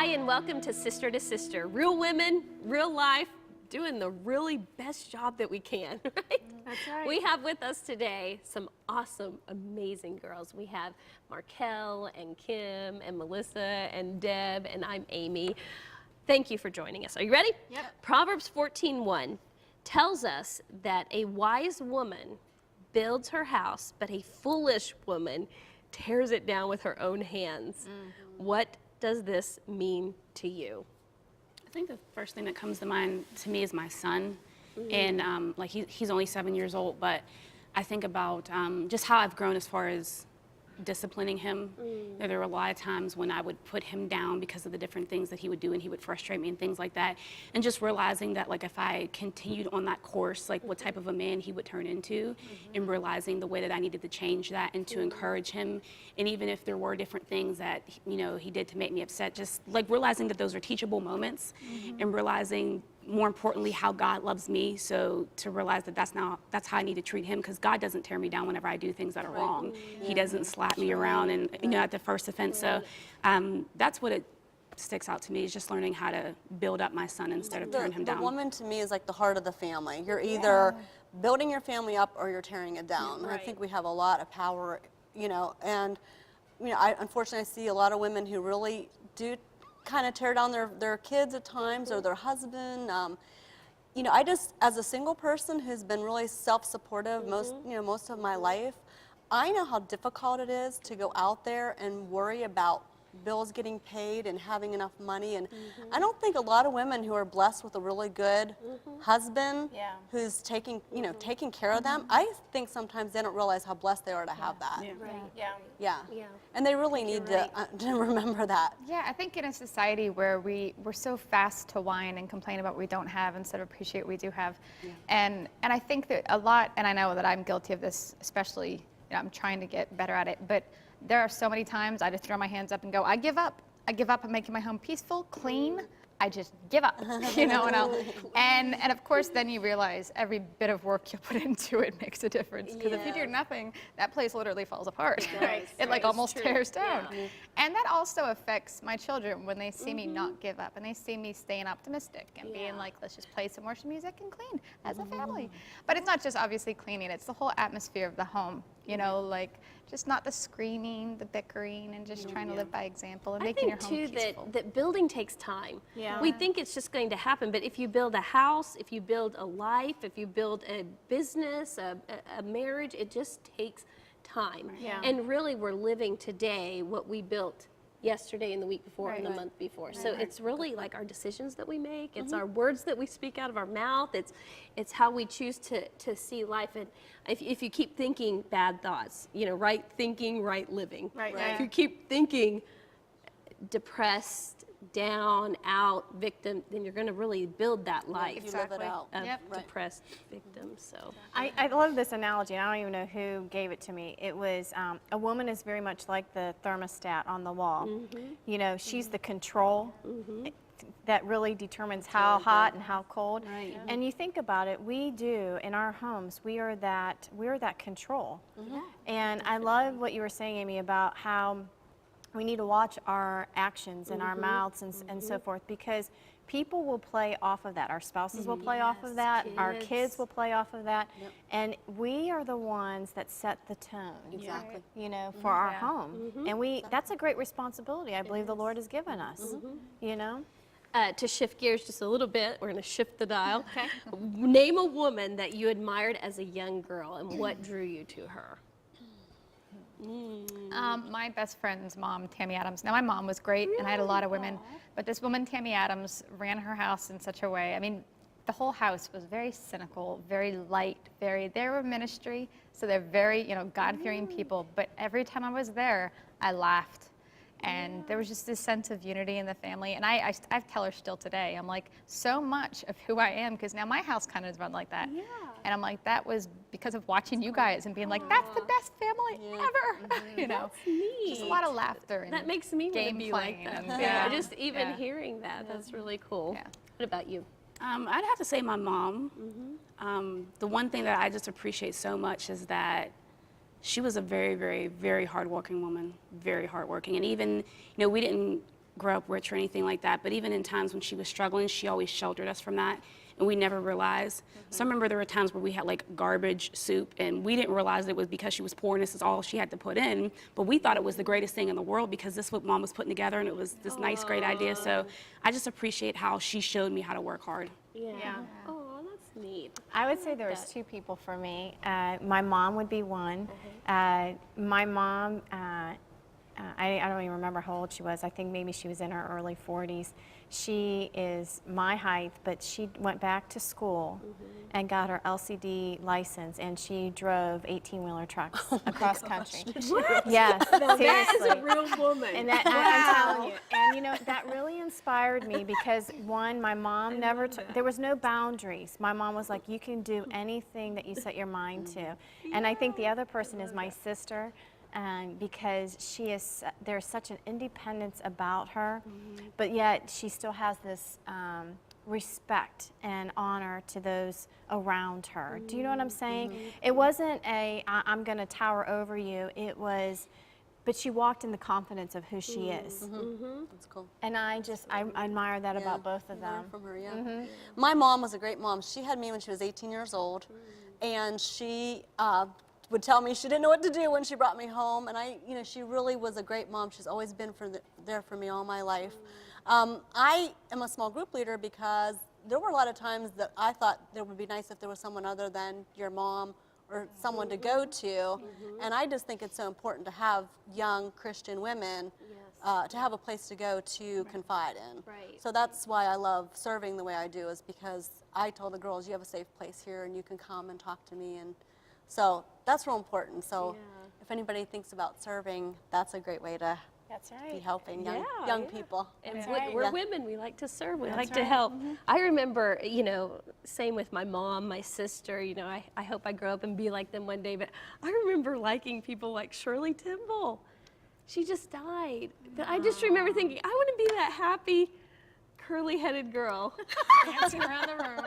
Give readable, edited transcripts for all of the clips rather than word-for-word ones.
Hi, and welcome to Sister to Sister. Real women, real life, doing the really best job that we can, right? That's right. We have with us today some awesome, amazing girls. We have Markel and Kim and Melissa and Deb, and I'm Amy. Thank you for joining us. Are you ready? Yep. Proverbs 14:1 tells us that a wise woman builds her house, but a foolish woman tears it down with her own hands. What does this mean to you? I think the first thing that comes to mind to me is my son. And like he's only 7 years old, but I think about just how I've grown as far as disciplining him. There were a lot of times when I would put him down because of the different things that he would do, and he would frustrate me and things like that. And just realizing that, like, if I continued on that course, like what type of a man he would turn into, and realizing the way that I needed to change that and to encourage him. And even if there were different things that, you know, he did to make me upset, just like realizing that those are teachable moments, and realizing more importantly how God loves me, so to realize that that's how I need to treat him, because God doesn't tear me down whenever I do things that are wrong. He doesn't slap me around and, you know, at the first offense. So that's what it sticks out to me, is just learning how to build up my son instead of tearing him down. The woman to me is like the heart of the family. You're either building your family up or you're tearing it down. And I think we have a lot of power, you know, and you know, unfortunately I see a lot of women who really do kind of tear down their kids at times, or their husband. You know, I just, as a single person who's been really self-supportive most of my life, I know how difficult it is to go out there and worry about bills getting paid and having enough money. And I don't think a lot of women who are blessed with a really good husband who's taking care of them, I think sometimes they don't realize how blessed they are to have that. Yeah. And they really need to remember that. Yeah, I think in a society where we're so fast to whine and complain about what we don't have instead of appreciate what we do have. And I think that a lot, and I know that I'm guilty of this, especially, you know, I'm trying to get better at it, but there are so many times I just throw my hands up and go, I give up. I give up on making my home peaceful, clean. I just give up, you know, and of course then you realize every bit of work you put into it makes a difference, because if you do nothing, that place literally falls apart. It like almost tears down. And that also affects my children when they see me not give up, and they see me staying optimistic and being like, let's just play some worship music and clean as a family. But it's not just obviously cleaning, it's the whole atmosphere of the home, you know, like just not the screaming, the bickering, and just trying to live by example and making your home peaceful. I think too that building takes time. We think it's just going to happen, but if you build a house, if you build a life, if you build a business, a marriage, it just takes time. And really we're living today what we built yesterday and the week before and the month before. So it's really like our decisions that we make, it's our words that we speak out of our mouth, it's how we choose to see life. And if you keep thinking bad thoughts, you know, right thinking, right living. If you keep thinking depressed, down, out, victim, then you're going to really build that life You live it out. of depressed victims. So I love this analogy. I don't even know who gave it to me. It was a woman is very much like the thermostat on the wall. You know, she's the control that really determines how hot and how cold. And you think about it, we do in our homes, we are that control. And I love what you were saying, Amy, about how we need to watch our actions and our mouths and so forth, because people will play off of that. Our spouses will play off of that. Our kids will play off of that. And we are the ones that set the tone, you know, for our home. And that's a great responsibility I believe the Lord has given us, you know. To shift gears just a little bit, we're going to shift the dial. Name a woman that you admired as a young girl, and what drew you to her? My best friend's mom, Tammy Adams. Now, my mom was great, and I had a lot of women, but this woman, Tammy Adams, ran her house in such a way. I mean, the whole house was very cynical, very light, they were ministry, so they're very, you know, God-fearing people. But every time I was there, I laughed. And there was just this sense of unity in the family. And I tell her still today, I'm like, so much of who I am, because now my house kind of is run like that. And I'm like, that was because of watching you guys and being like, that's the best family ever. You know, just a lot of laughter. And that makes me game be playing. like that. And, Just even hearing that, that's really cool. What about you? I'd have to say my mom. The one thing that I just appreciate so much is that she was a very, very, very hardworking woman, very hardworking. And even, you know, we didn't grow up rich or anything like that, but even in times when she was struggling, she always sheltered us from that, and we never realized. So I remember there were times where we had like garbage soup, and we didn't realize it was because she was poor and this is all she had to put in, but we thought it was the greatest thing in the world because this is what Mom was putting together, and it was this nice, great idea. So I just appreciate how she showed me how to work hard. Yeah. Oh, that's neat. I would say there was two people for me. My mom would be one. My mom, I don't even remember how old she was. I think maybe she was in her early 40s. She is my height, but she went back to school and got her LCD license, and she drove 18-wheeler trucks across country. What? Yes, seriously. That is a real woman. And that, I'm telling you, and you know, that really inspired me because one, my mom never, there was no boundaries. My mom was like, you can do anything that you set your mind to. And I think the other person is my sister. Because she is, there's such an independence about her, but yet she still has this respect and honor to those around her. Do you know what I'm saying? It wasn't I'm going to tower over you. It was, but she walked in the confidence of who she is. That's cool. And I admire that about both of them. From her, yeah. My mom was a great mom. She had me when she was 18 years old, and she would tell me she didn't know what to do when she brought me home, and she really was a great mom. She's always been there for me all my life. I am a small group leader because there were a lot of times that I thought it would be nice if there was someone other than your mom or someone to go to, and I just think it's so important to have young Christian women to have a place to go to confide in. Right. So that's why I love serving the way I do, is because I told the girls, you have a safe place here and you can come and talk to me, and so that's real important. So if anybody thinks about serving, that's a great way to That's right. be helping young people. And right. we're women. We like to serve. We like to help. I remember, same with my mom, my sister. I hope I grow up and be like them one day. But I remember liking people like Shirley Temple. She just died. But I just remember thinking, I want to be that happy, curly-headed girl. Dancing around the room.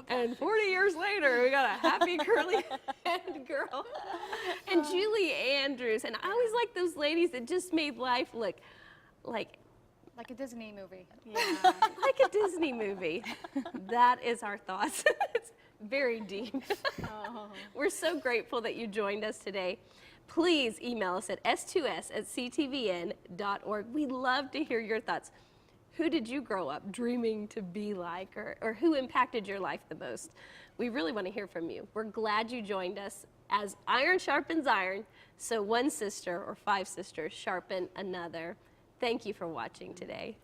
And 40 years later, we got a happy, curly-headed girl. And Julie Andrews. And I always liked those ladies that just made life look like Like a Disney movie. like a Disney movie. That is our thoughts. It's very deep. We're so grateful that you joined us today. Please email us at s2s@ctvn.org. We love to hear your thoughts. Who did you grow up dreaming to be like, or who impacted your life the most? We really want to hear from you. We're glad you joined us. As iron sharpens iron, so one sister or five sisters sharpen another. Thank you for watching today.